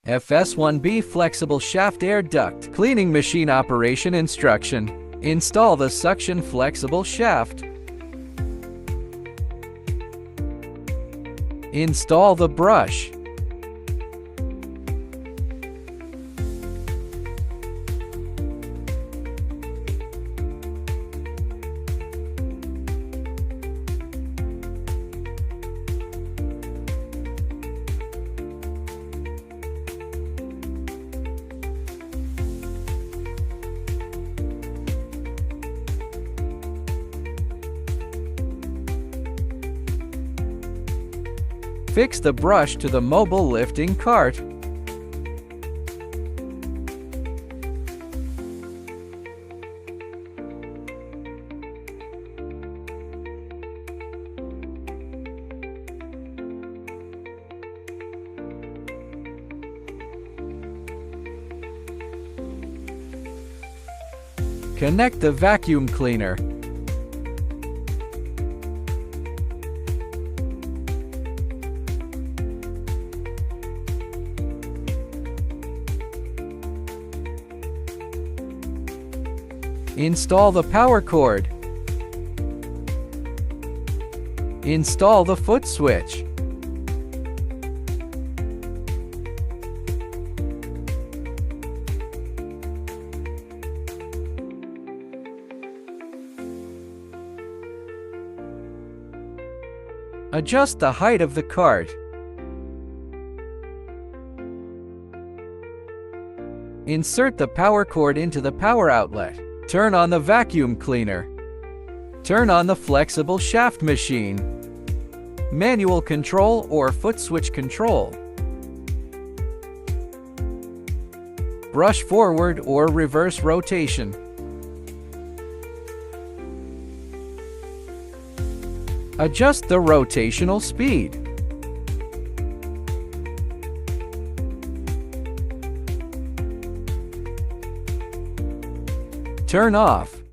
FS-1B Flexible Shaft Air Duct Cleaning Machine Operation Instruction. Install the suction flexible shaft. Install the brush. Fix the brush to the mobile lifting cart. Connect the vacuum cleaner. Install the power cord. Install the foot switch. Adjust the height of the cart. Insert the power cord into the power outlet. Turn on the vacuum cleaner. Turn on the flexible shaft machine. Manual control or foot switch control. Brush forward or reverse rotation. Adjust the rotational speed. Turn off.